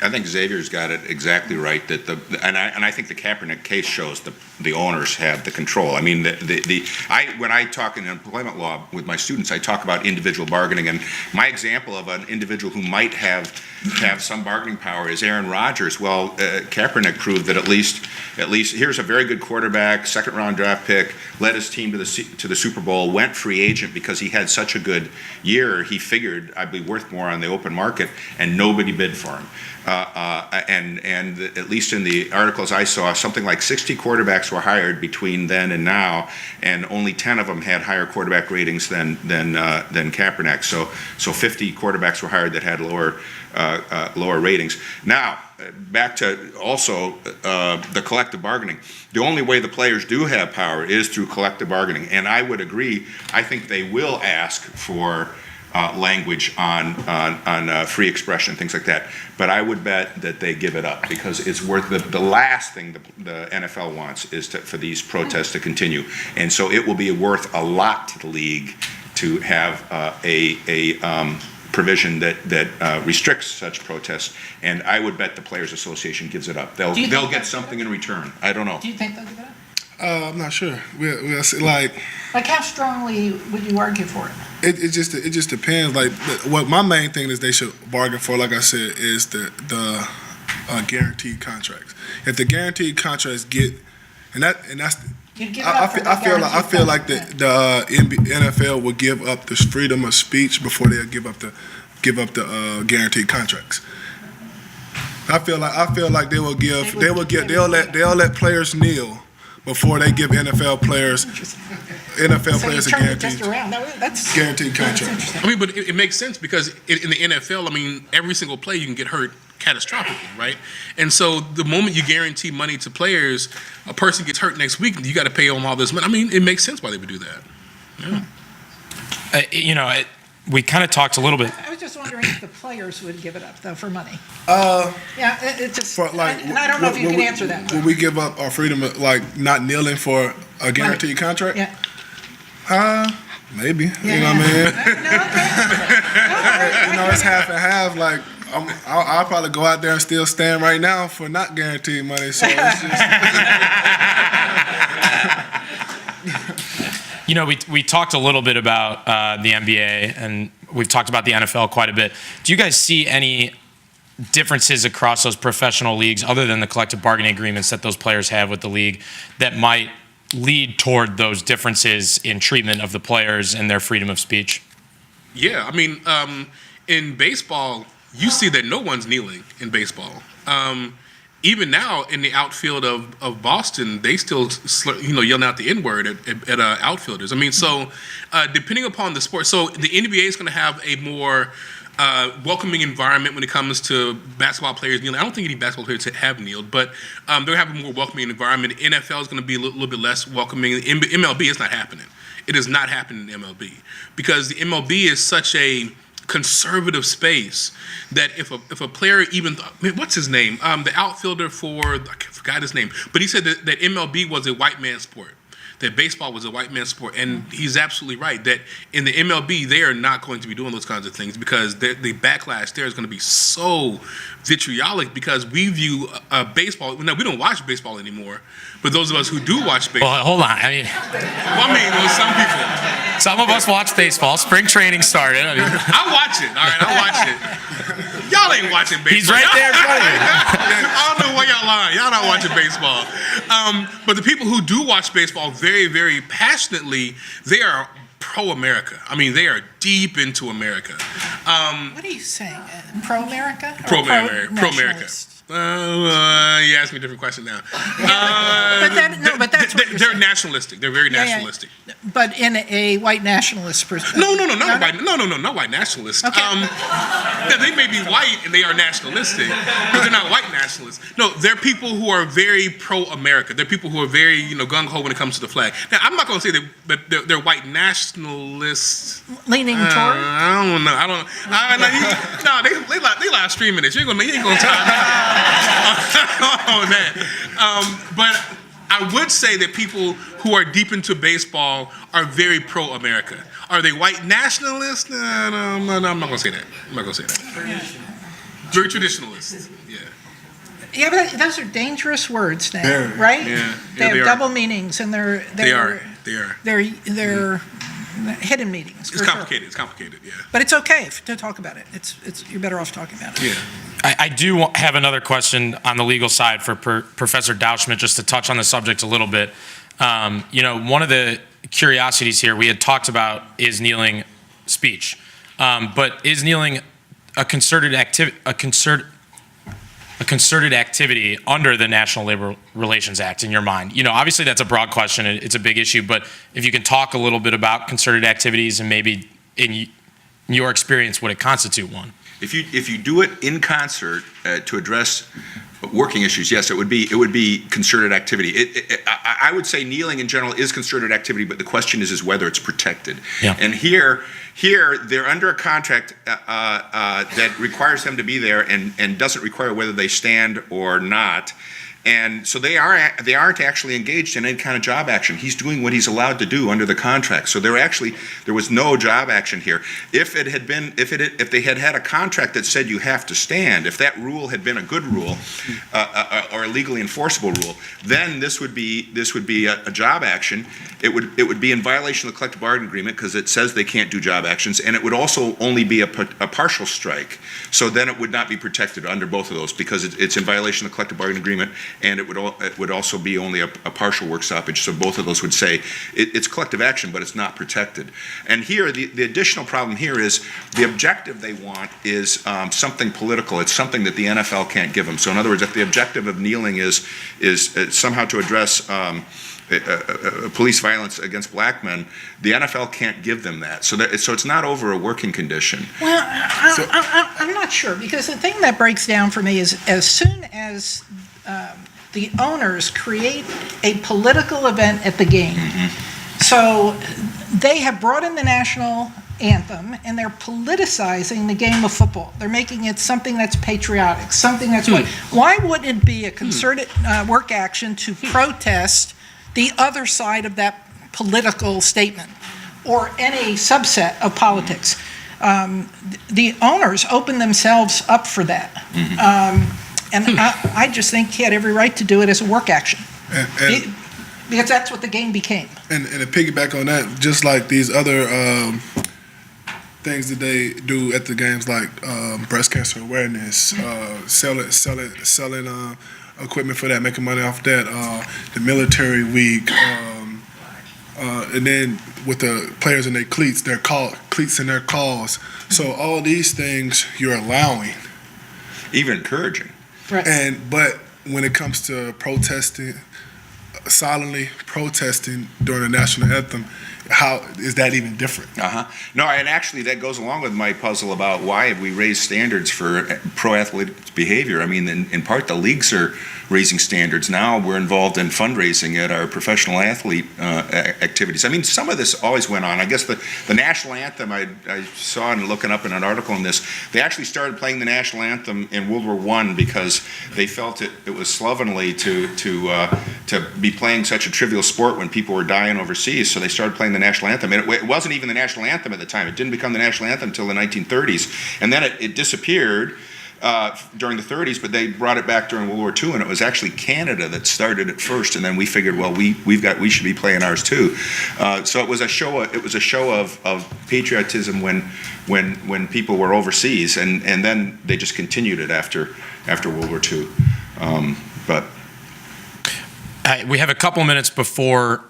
I think Xavier's got it exactly right. That and I think the Kaepernick case shows the owners have the control. I mean, when I talk in employment law with my students, I talk about individual bargaining, and my example of an individual who might have some bargaining power is Aaron Rodgers. Well, Kaepernick proved that at least here's a very good quarterback, second round draft pick, led his team to the Super Bowl, went free agent because he had such a good year. He figured I'd be worth more on the open market, and nobody bid for him. And at least in the articles I saw, something like 60 quarterbacks were hired between then and now, and only 10 of them had higher quarterback ratings than Kaepernick. So 50 quarterbacks were hired that had lower ratings. Now, back to also the collective bargaining. The only way the players do have power is through collective bargaining, and I would agree. I think they will ask for language on free expression, things like that. But I would bet that they give it up because it's worth the last thing the NFL wants is for these protests to continue. And so it will be worth a lot to the league to have a provision that restricts such protests. And I would bet the Players Association gives it up. They'll get something in return. I don't know.
Do you think they'll give it up?
I'm not sure. We'll see. Like
how strongly would you argue for it?
it just depends. Like what my main thing is they should bargain for, like I said, is the guaranteed contracts. If the guaranteed contracts get that's
You'd give it up for the
I feel like the NFL will give up the freedom of speech before they'll give up the guaranteed contracts. I feel like they'll let players kneel before they give NFL players a guaranteed contract.
I mean, but it makes sense because in the NFL, I mean, every single play you can get hurt catastrophically, right? And so the moment you guarantee money to players, a person gets hurt next week, you got to pay them all this money. I mean, it makes sense why they would do that. Yeah.
We kind of talked a little bit.
I was just wondering if the players would give it up, though, for money. It's just,
For, like,
and I don't know if you can answer that.
Will we give up our freedom of, like, not kneeling for a guaranteed contract?
Yeah.
Maybe.
Yeah.
You know what I mean?
No,
It's half and half. Like, I'll probably go out there and still stand right now for not guaranteed money. So it's just.
We talked a little bit about the NBA, and we've talked about the NFL quite a bit. Do you guys see any differences across those professional leagues, other than the collective bargaining agreements that those players have with the league, that might lead toward those differences in treatment of the players and their freedom of speech?
Yeah, I mean, in baseball, you see that no one's kneeling in baseball. Even now, in the outfield of Boston, they still, yelling out the N-word at outfielders. I mean, so depending upon the sport, so the NBA is going to have a more welcoming environment when it comes to basketball players kneeling. I don't think any basketball players have kneeled, but they're going to have a more welcoming environment. The NFL is going to be a little bit less welcoming. MLB is not happening. It is not happening in MLB because the MLB is such a conservative space that if a player even what's his name, the outfielder for, I forgot his name, but he said that MLB was a white man's sport, that baseball was a white man's sport, and he's absolutely right that in the MLB they are not going to be doing those kinds of things because the backlash there is going to be so vitriolic because we view baseball. No, we don't watch baseball anymore, but those of us who do watch baseball.
Well, hold on. I mean,
Some people.
some of us watch baseball. Spring training started. I mean,
I watch it. All right, I watch it. Y'all ain't watching baseball.
he's right there in front of you.
I don't know why y'all lying. Y'all not watching baseball. But the people who do watch baseball very, very passionately, they are pro-America. I mean, they are deep into America.
What are you saying? Pro-America? Or
Pro-America.
pro-nationalist?
You asked me a different question now.
But that's what you're
they're
saying.
nationalistic. They're very
Yeah, yeah.
nationalistic.
But in a white nationalist perspective.
No, not white nationalists.
Okay.
They may be white and they are nationalistic, but they're not white nationalists. No, they're people who are very pro-America. They're people who are very, gung-ho when it comes to the flag. Now, I'm not going to say that they're white nationalists.
Leaning toward?
I don't know. They live streaming this. You ain't gonna time on that. But I would say that people who are deep into baseball are very pro-America. Are they white nationalists? No, I'm not gonna say that. Very traditionalists. Yeah.
Yeah, but those are dangerous words now,
Yeah.
right?
Yeah,
They have
they are.
double meanings, and they're
They are.
they're hidden meanings.
It's
for sure.
complicated. It's complicated. Yeah.
But it's okay to talk about it. It's you're better off talking about it.
Yeah.
I do have another question on the legal side for Professor Dauschmidt, just to touch on the subject a little bit. One of the curiosities here we had talked about is kneeling speech, but is kneeling a concerted activity under the National Labor Relations Act in your mind? Obviously that's a broad question. It's a big issue, but if you can talk a little bit about concerted activities and maybe in your experience, would it constitute one?
If you do it in concert to address working issues, yes, it would be concerted activity. I would say kneeling in general is concerted activity, but the question is whether it's protected.
Yeah.
And here they're under a contract that requires them to be there and doesn't require whether they stand or not. And so they aren't actually engaged in any kind of job action. He's doing what he's allowed to do under the contract. So there was no job action here. If they had had a contract that said you have to stand, if that rule had been a good rule or a legally enforceable rule, then this would be a job action. It would be in violation of the collective bargaining agreement because it says they can't do job actions, and it would also only be a partial strike. So then it would not be protected under both of those because it's in violation of the collective bargaining agreement. And it would also be only a partial work stoppage. So both of those would say it's collective action, but it's not protected. And here, the additional problem here is the objective they want is something political. It's something that the NFL can't give them. So in other words, if the objective of kneeling is somehow to address police violence against black men, the NFL can't give them that. So it's not over a working condition.
Well, I'm not sure, because the thing that breaks down for me is as soon as the owners create a political event at the game. So they have brought in the national anthem and they're politicizing the game of football. They're making it something that's patriotic, something that's why would it be a concerted work action to protest the other side of that political statement or any subset of politics? The owners open themselves up for that. And I just think he had every right to do it as a work action. Because that's what the game became.
And to piggyback on that, just like these other things that they do at the games, like breast cancer awareness, selling equipment for that, making money off that, the military week, and then with the players in their cleats, cleats in their calls. So all these things you're allowing.
Even encouraging.
Right.
But when it comes to protesting, silently protesting during the national anthem, how is that even different?
No, and actually that goes along with my puzzle about why have we raised standards for pro-athletic behavior. I mean, in part, the leagues are raising standards. Now we're involved in fundraising at our professional athlete activities. I mean, some of this always went on. I guess the national anthem, I saw in looking up in an article on this, they actually started playing the national anthem in World War I because they felt it was slovenly to be be playing such a trivial sport when people were dying overseas, so they started playing the national anthem. And it wasn't even the national anthem at the time. It didn't become the national anthem until the 1930s. And then it disappeared during the 30s, but they brought it back during World War II, and it was actually Canada that started it first. And then we figured, well, we should be playing ours too. So it was a show. It was a show of patriotism when people were overseas, and then they just continued it after World War II. But
we have a couple minutes before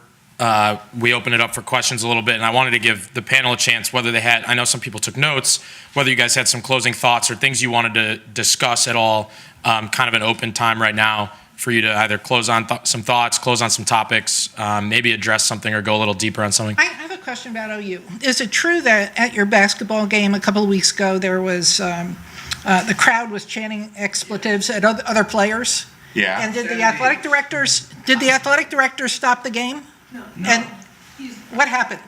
we open it up for questions a little bit, and I wanted to give the panel a chance, whether they had, I know some people took notes, whether you guys had some closing thoughts or things you wanted to discuss at all, kind of an open time right now for you to either close on some thoughts, close on some topics, maybe address something or go a little deeper on something.
I have a question about OU. Is it true that at your basketball game a couple of weeks ago, there was, the crowd was chanting expletives at other players?
yeah.
And did the athletic directors stop the game?
No.
And what happened?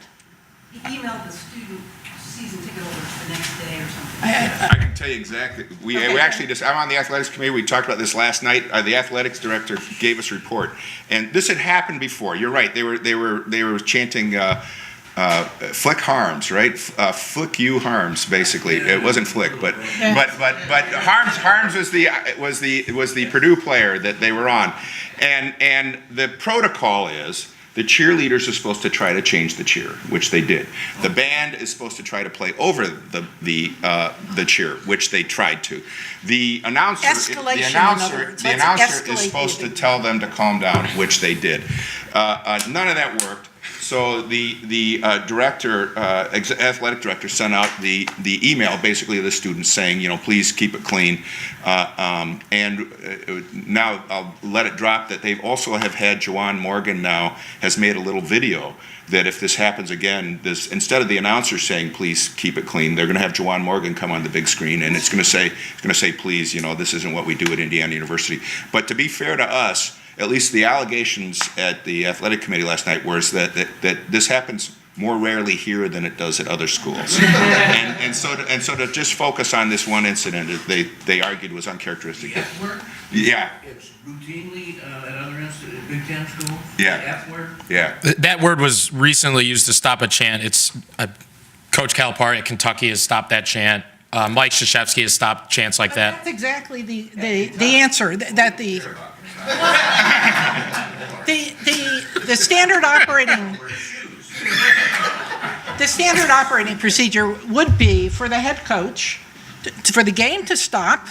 He emailed the student season ticket over the next day or something.
I can tell you exactly. We actually just, I'm on the athletics committee. We talked about this last night. The athletics director gave us a report, and this had happened before. You're right. They were chanting "Flick Harms," right? "Flick you Harms," basically. It wasn't Flick, but Harms was the Purdue player that they were on, and the protocol is, the cheerleaders are supposed to try to change the cheer, which they did. The band is supposed to try to play over the cheer, which they tried to. The announcer is supposed to tell them to calm down, which they did. None of that worked. So the athletic director sent out the email basically to the students saying, please keep it clean. And now I'll let it drop that they also have had Juwan Morgan now has made a little video that if this happens again, instead of the announcer saying please keep it clean, they're going to have Juwan Morgan come on the big screen, and it's going to say please, this isn't what we do at Indiana University. But to be fair to us, at least the allegations at the athletic committee last night was that this happens more rarely here than it does at other schools. and so to just focus on this one incident, they argued was uncharacteristic.
The F word?
Yeah.
It's routinely at other Big Ten schools?
Yeah.
The F word?
Yeah.
That word was recently used to stop a chant. Coach Calipari at Kentucky has stopped that chant. Mike Krzyzewski has stopped chants like that.
That's exactly the answer that the standard operating procedure would be for the head coach for the game to stop.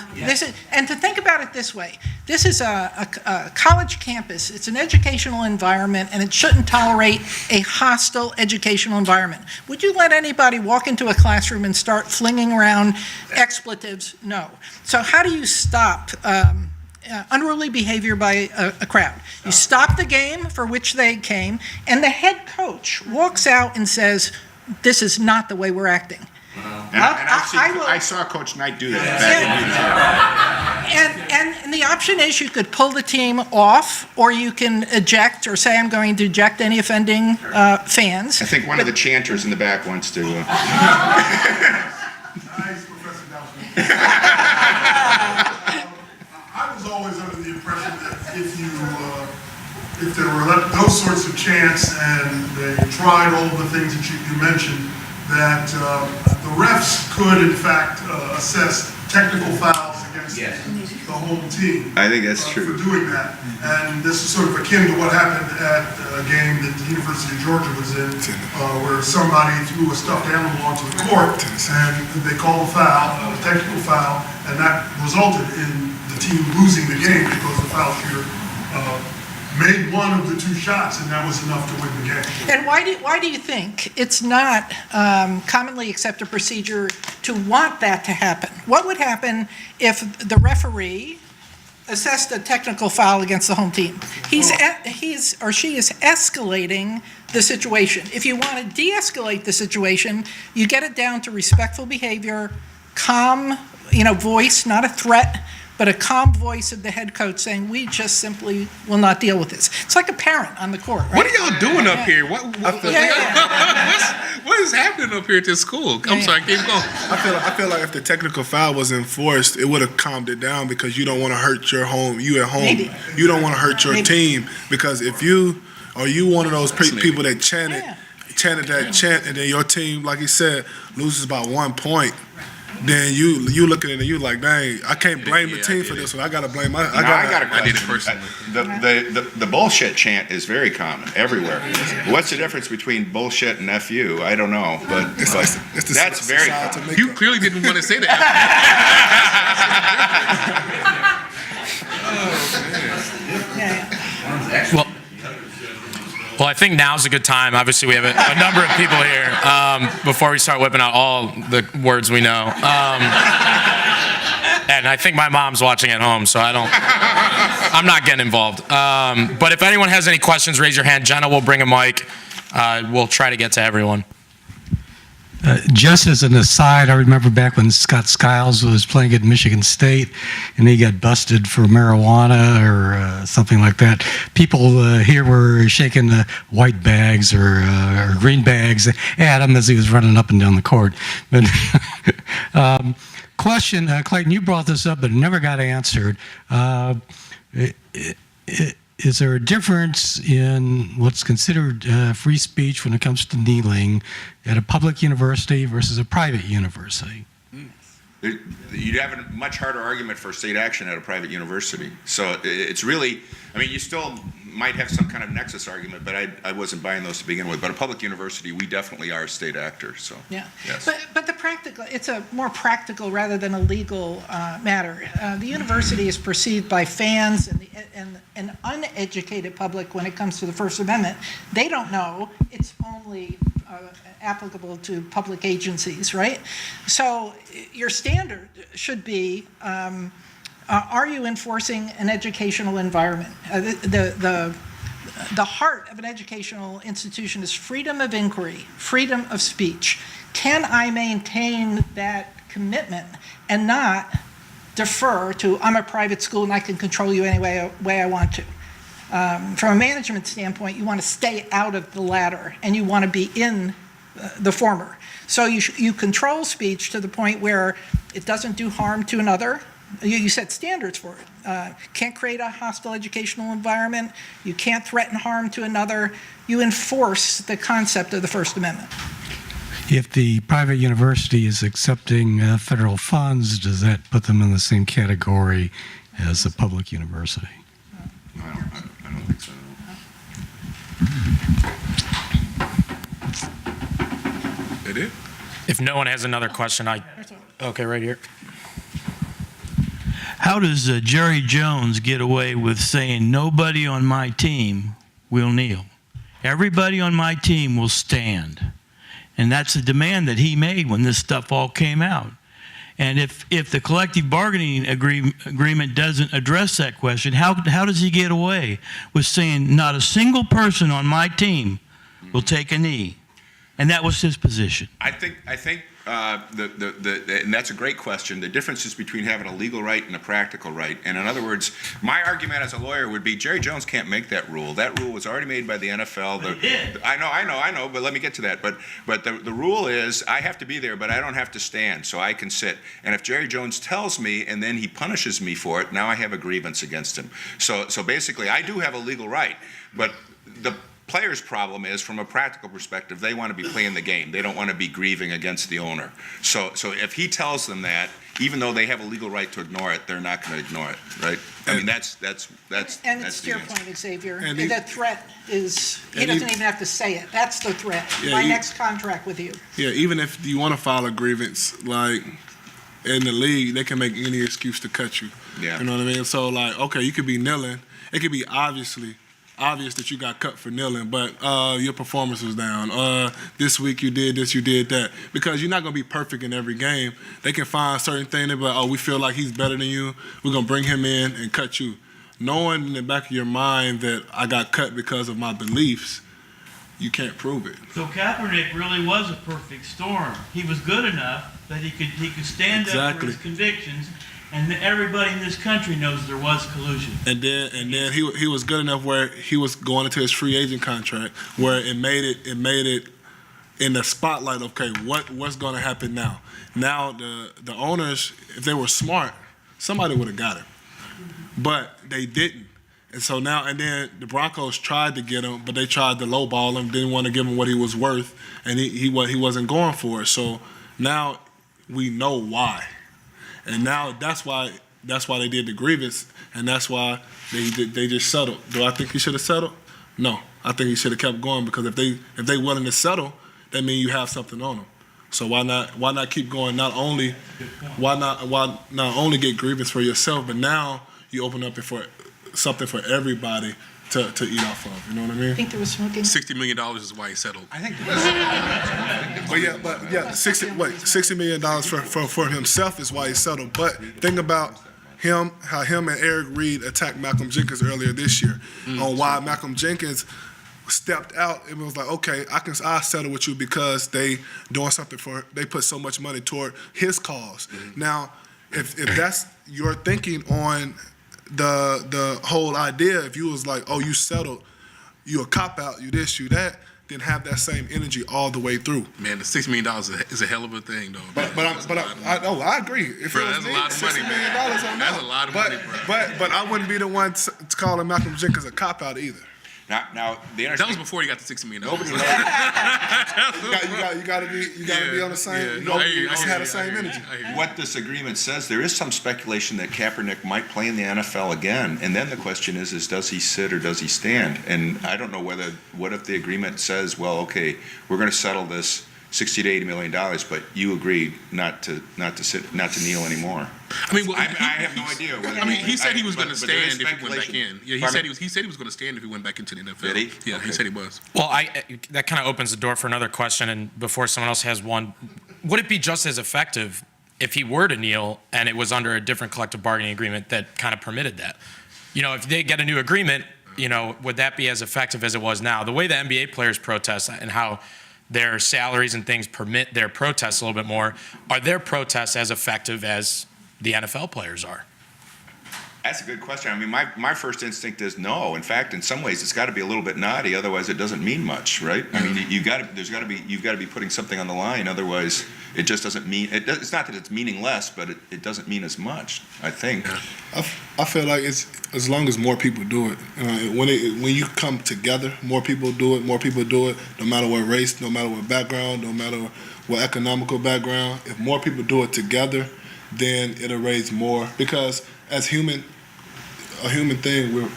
And to think about it this way, this is a college campus. It's an educational environment, and it shouldn't tolerate a hostile educational environment. Would you let anybody walk into a classroom and start flinging around expletives? No. So how do you stop unruly behavior by a crowd? You stop the game for which they came, and the head coach walks out and says, this is not the way we're acting.
I saw Coach Knight do that.
And the option is you could pull the team off, or you can eject or say, I'm going to eject any offending fans.
I think one of the chanters in the back wants to.
I was always under the impression that if there were those sorts of chants and they tried all of the things that you mentioned, that the refs could in fact assess technical fouls against the home team.
I think that's true.
For doing that. And this is sort of akin to what happened at a game that the University of Georgia was in, where somebody threw a stuffed animal onto the court, and they called a foul, a technical foul, and that resulted in the team losing the game because the foul shooter made one of the two shots, and that was enough to win the game.
And why do you think it's not commonly accepted procedure to want that to happen? What would happen if the referee assessed a technical foul against the home team? He's or she is escalating the situation. If you want to de-escalate the situation, you get it down to respectful behavior, calm, voice, not a threat, but a calm voice of the head coach saying, we just simply will not deal with this. It's like a parent on the court, right?
What are y'all doing up here? What is happening up here at this school? I'm sorry, keep going.
I feel like if the technical foul was enforced, it would have calmed it down because you don't want to hurt you at home.
Maybe.
You don't want to hurt your
Maybe.
team because if you one of those people that chanted that chant and then your team, like he said, loses by 1 point, then you looking at it and you like, dang, I can't blame the team for this one. I got to blame my.
I did it personally.
The bullshit chant is very common everywhere. What's the difference between bullshit and FU? I don't know, but that's very common.
You clearly didn't want to say that.
Well, I think now's a good time. Obviously, we have a number of people here before we start whipping out all the words we know. And I think my mom's watching at home, so I'm not getting involved. But if anyone has any questions, raise your hand. Jenna will bring a mic. We'll try to get to everyone.
Just as an aside, I remember back when Scott Skiles was playing at Michigan State and he got busted for marijuana or something like that. People here were shaking white bags or green bags at him as he was running up and down the court. But question, Clayton, you brought this up but it never got answered. Is there a difference in what's considered free speech when it comes to kneeling at a public university versus a private university?
You'd have a much harder argument for state action at a private university. So it's really, I mean, you still might have some kind of nexus argument, but I wasn't buying those to begin with. But a public university, we definitely are a state actor. So
Yeah,
yes.
but the practical, it's a more practical rather than a legal matter. The university is perceived by fans and an uneducated public when it comes to the First Amendment. They don't know it's only applicable to public agencies, right? So your standard should be, are you enforcing an educational environment? The heart of an educational institution is freedom of inquiry, freedom of speech. Can I maintain that commitment and not defer to, I'm a private school and I can control you any way I want to? From a management standpoint, you want to stay out of the latter and you want to be in the former. So you control speech to the point where it doesn't do harm to another. You set standards for it. Can't create a hostile educational environment. You can't threaten harm to another. You enforce the concept of the First Amendment.
If the private university is accepting federal funds, does that put them in the same category as a public university?
I don't think so.
It is?
If no one has another question, okay, right here.
How does Jerry Jones get away with saying nobody on my team will kneel? Everybody on my team will stand. And that's a demand that he made when this stuff all came out. And if the collective bargaining agreement doesn't address that question, how does he get away with saying not a single person on my team will take a knee? And that was his position.
I think and that's a great question. The differences between having a legal right and a practical right. And in other words, my argument as a lawyer would be Jerry Jones can't make that rule. That rule was already made by the NFL.
But he did.
I know, but let me get to that. But the rule is I have to be there, but I don't have to stand, so I can sit. And if Jerry Jones tells me and then he punishes me for it, now I have a grievance against him. So basically, I do have a legal right, but the players' problem is, from a practical perspective, they want to be playing the game. They don't want to be grieving against the owner. So if he tells them that, even though they have a legal right to ignore it, they're not going to ignore it, right? I mean, that's
And it's to your point, Xavier.
And
The threat is, he doesn't even have to say it. That's the threat.
Yeah,
My next contract with you.
Yeah, even if you want to file a grievance, like in the league, they can make any excuse to cut you.
Yeah.
You know what I mean? So like, okay, you could be kneeling. It could be obvious that you got cut for kneeling, but your performance was down. This week you did this, you did that. Because you're not going to be perfect in every game. They can find certain things, but we feel like he's better than you. We're going to bring him in and cut you. Knowing in the back of your mind that I got cut because of my beliefs, you can't prove it.
So Kaepernick really was a perfect storm. He was good enough that he could stand up for
Exactly.
his convictions, And everybody in this country knows there was collusion.
And then he was good enough where he was going into his free agent contract where it made it in the spotlight. Okay, what's going to happen now? Now the owners, if they were smart, somebody would have got him, but they didn't. And so now, and then the Broncos tried to get him, but they tried to lowball him, didn't want to give him what he was worth, and he wasn't going for it. So now we know why, and now that's why they did the grievance, and that's why they just settled. Do I think he should have settled? No, I think he should have kept going, because if they willing to settle, that means you have something on them. So why not keep going? Why not only get grievance for yourself, but now you open up it for something for everybody to eat off of. You know what I mean?
I think there was smoking.
$60 million is why he settled.
I think
$60 million for himself is why he settled. But think about how him and Eric Reed attacked Malcolm Jenkins earlier this year on why Malcolm Jenkins stepped out and was like, okay, I'll settle with you because they put so much money toward his cause. Now, if that's your thinking on the whole idea, if you was like, oh, you settled, you a cop out, you this, you that, then have that same energy all the way through.
Man, the $6 million is a hell of a thing, though.
I agree. If
Bro,
it was
that's
me,
a lot of money,
$60
man.
million, I know.
That's a lot of money, bro.
But I wouldn't be the one calling Malcolm Jenkins a cop out either.
now the
That was before he got the $60 million.
Nobody
You gotta be on the same.
Yeah,
You gotta have the same energy.
What this agreement says, there is some speculation that Kaepernick might play in the NFL again, and then the question is does he sit or does he stand? And I don't know what if the agreement says, well, okay, we're going to settle this $60 to $80 million, but you agreed not to kneel anymore.
I mean,
I have no idea.
I mean, he said he was going to
but there is
stand if he went back
speculation.
in. Yeah, he said he was going to stand if he went back into the NFL.
Did he?
Yeah,
Okay.
he said he was.
Well, that kind of opens the door for another question, and before someone else has one, would it be just as effective if he were to kneel and it was under a different collective bargaining agreement that kind of permitted that? You know, if they get a new agreement, you know, would that be as effective as it was now? The way the NBA players protest and how their salaries and things permit their protests a little bit more, are their protests as effective as the NFL players are?
That's a good question. I mean, my first instinct is no. In fact, in some ways, it's got to be a little bit naughty. Otherwise, it doesn't mean much, right? I mean, you've got to be putting something on the line. Otherwise, it just doesn't mean. It's not that it's meaningless, but it doesn't mean as much. I think.
I feel like it's as long as more people do it. When you come together, more people do it. More people do it. No matter what race, no matter what background, no matter what economical background. If more people do it together, then it'll raise more. Because as a human thing,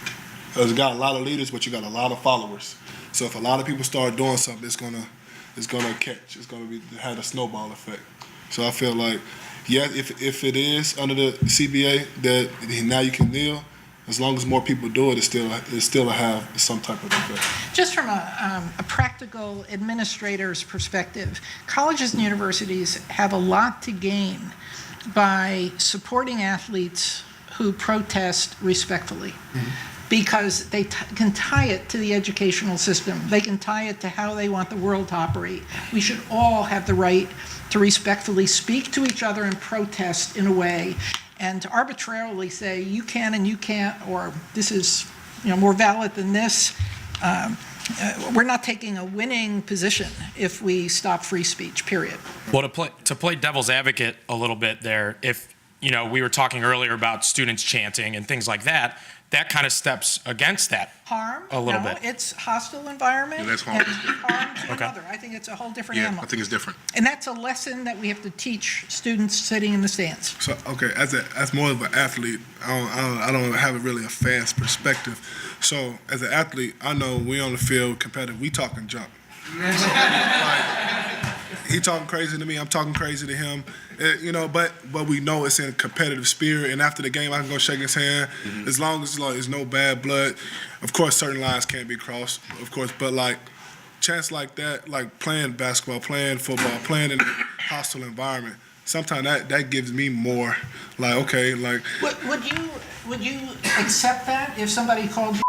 it's got a lot of leaders, but you got a lot of followers. So if a lot of people start doing something, it's gonna catch. It's gonna have a snowball effect. So I feel like, yeah, if it is under the CBA that now you can kneel, as long as more people do it, it still have some type of effect.
Just from a practical administrator's perspective, colleges and universities have a lot to gain by supporting athletes who protest respectfully, because they can tie it to the educational system. They can tie it to how they want the world to operate. We should all have the right to respectfully speak to each other and protest in a way, and to arbitrarily say you can and you can't, or this is more valid than this. We're not taking a winning position if we stop free speech, period.
Well, to play devil's advocate a little bit there, if we were talking earlier about students chanting and things like that, that kind of steps against that
Harm?
a little
No,
bit.
it's hostile environment.
Yeah, that's harm.
And harm to
Okay.
another. I think it's a whole different
Yeah,
animal.
I think it's different.
And that's a lesson that we have to teach students sitting in the stands.
So okay, as more of an athlete, I don't have really a fan's perspective. So as an athlete, I know we on the field competitive. We talking junk. He talking crazy to me. I'm talking crazy to him. But we know it's in a competitive spirit. And after the game, I can go shake his hand. As long as there's no bad blood. Of course, certain lines can't be crossed. Of course, but chance like that, like playing basketball, playing football, playing in a hostile environment. Sometimes that gives me more.
Would you accept that if somebody called you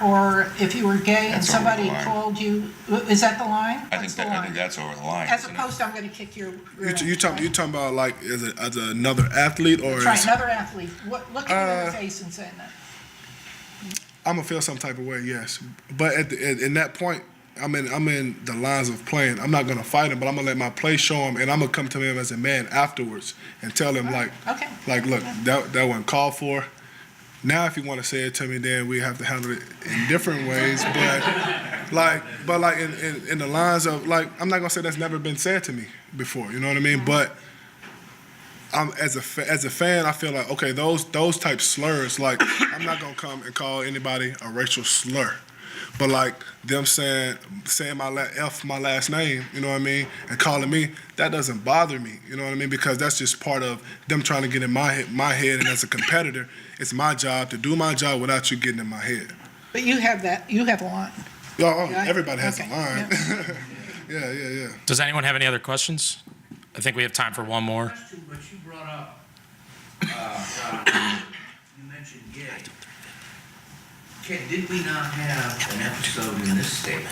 or if you were gay and
That's over the
somebody
line.
called you, is that the line?
I
What's
think
the line?
that's over the line.
As
isn't it?
opposed to, I'm going to kick your rear
You
end,
talking
right?
about like as another athlete or
Try
as,
another athlete, looking at your face and saying that.
I'm gonna feel some type of way, yes. But in that point, I'm in the lines of playing. I'm not gonna fight him, but I'm gonna let my play show him, and I'm gonna come to him as a man afterwards and tell him
Okay.
look, that wasn't called for. Now, if you want to say it to me, then we have to handle it in different ways. But in the lines of like, I'm not gonna say that's never been said to me before. You know what I mean? But as a fan, I feel like okay, those type slurs. Like I'm not gonna come and call anybody a racial slur, but like them saying my last name, you know what I mean, and calling me, that doesn't bother me. You know what I mean? Because that's just part of them trying to get in my head, and as a competitor, it's my job to do my job without you getting in my head.
But you have that, you have a line.
Oh,
Yeah,
everybody has
okay,
a line. Yeah.
Does anyone have any other questions? I think we have time for one more.
Question, but you brought up, you mentioned gay. Did we not have an episode in this state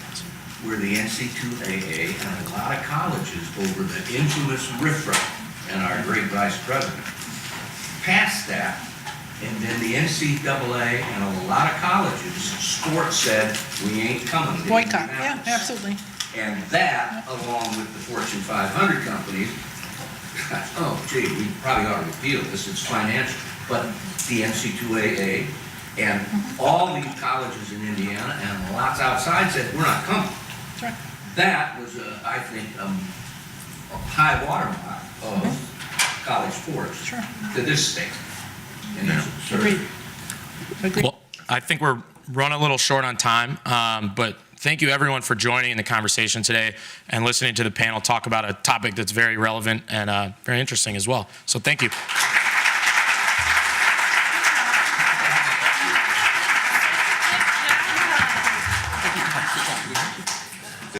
where the NC2AA and a lot of colleges over the infamous riffraff and our great vice president passed that, and then the NCAA and a lot of colleges, sports said, we ain't coming to
Boycott, yeah,
Indianapolis.
absolutely.
And that, along with the Fortune 500 companies, oh, gee, we probably ought to repeal this, it's financial. But the NC2AA and all these colleges in Indiana and lots outside said, we're not coming.
That's right.
That was, I think, a high watermark of college sports
Sure.
to this state. And it's absurd.
Agreed. Agreed.
Well, I think we're running a little short on time, but thank you everyone for joining in the conversation today and listening to the panel talk about a topic that's very relevant and very interesting as well. So thank you.